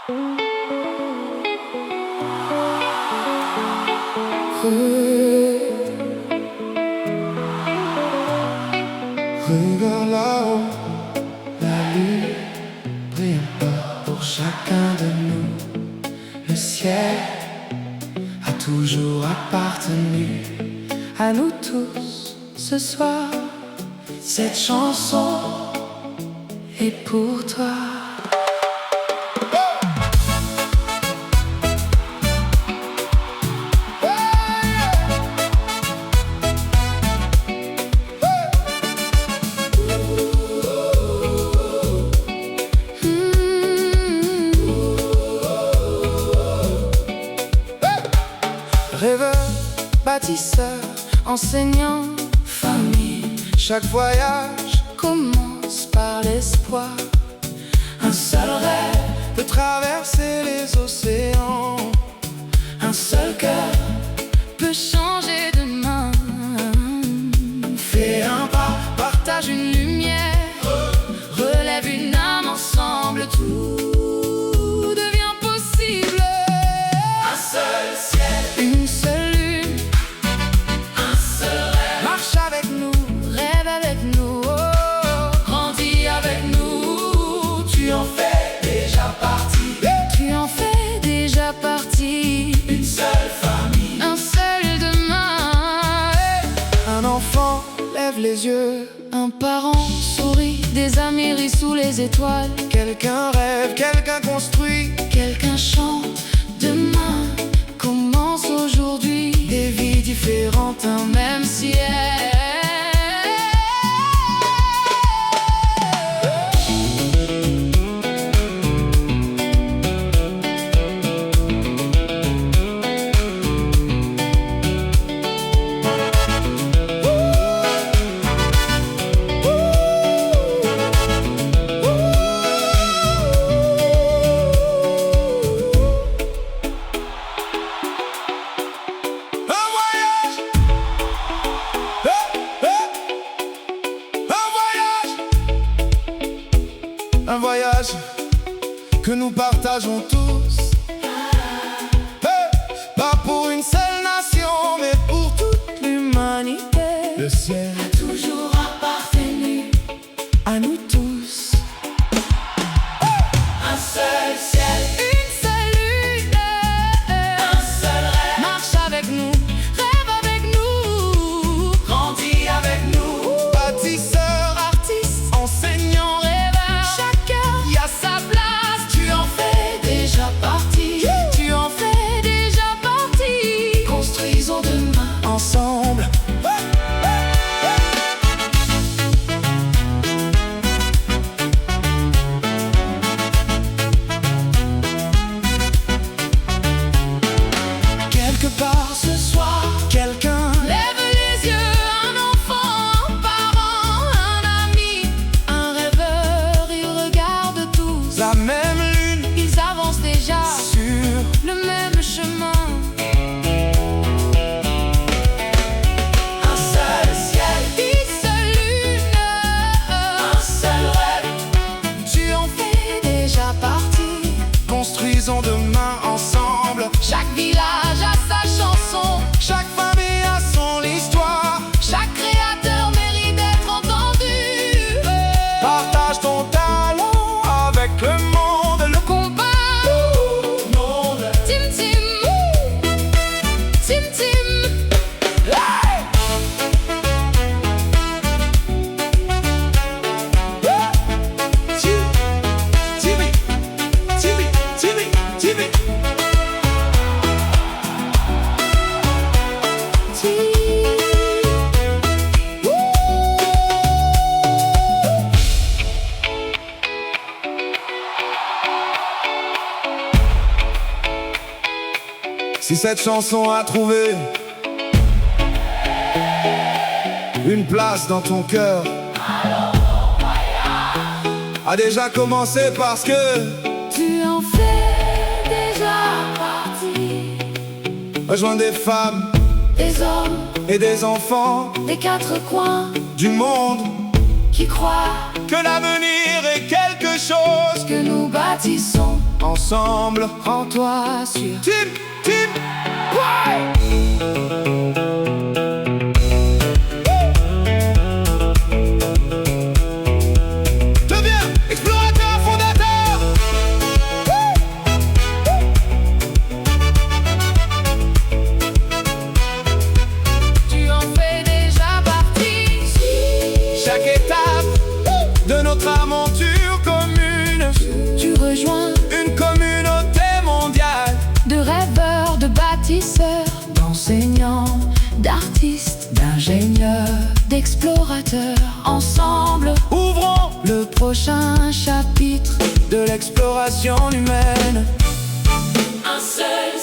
Regarde là-haut, la lune brille un peu pour chacun de nous. Le ciel a toujours appartenu à nous tous. Ce soir, cette chanson est pour toi. Rêveur, bâtisseur, enseignant, famille. Chaque voyage commence par l'espoir. Un seul rêve peut traverser les océans. Un seul cœur peut changer demain. Fais un pas, partage une lumière, relève une âme ensemble. Tout devient possible. Un seul ciel, une seule lune, un seul rêve. Marche avec nous, rêve avec nous, oh. Grandis avec nous, tu en fais déjà partie. Tu en fais déjà partie. Une seule famille, un seul demain. Un enfant lève les yeux, un parent sourit, des amis rient sous les étoiles. Quelqu'un rêve, quelqu'un construit, quelqu'un chante. Demain commence aujourd'hui, des vies différentes, un même ciel. Un voyage que nous partageons tous, pas pour une seule nation, mais pour toute l'humanité. Le ciel a toujours appartenu à nous tous. Un seul ciel, une seule lune, un seul rêve. Marche avec nous, rêve avec nous, grandis avec nous. Bâtisseur, artiste, enseignant, ensemble. Quelque part ce soir, quelqu'un lève les yeux, un enfant, un parent, un ami, un rêveur, ils regardent tous la même lune, ils avancent déjà sur le même chemin. Construisons demain ensemble. Chaque village a sa chanson, chaque famille a son histoire. Chaque créateur mérite d'être entendu. Partage ton talent avec le monde. Le combat, monde. Team team, team team. Hey! Si cette chanson a trouvé une place dans ton cœur, a déjà commencé parce que tu en fais déjà partie. Rejoins des femmes, des hommes et des enfants des quatre coins du monde qui croient que l'avenir est quelque quelque chose que nous bâtissons ensemble. Rends-toi sûr. Team, ouais. Deviens explorateur fondateur. Tu en fais déjà partie. Chaque étape de notre aventure commune, Tu rejoins une communauté mondiale de rêveurs, de bâtisseurs, d'enseignants, d'artistes, d'ingénieurs, d'explorateurs. Ensemble, ouvrons le prochain chapitre de l'exploration humaine. un seul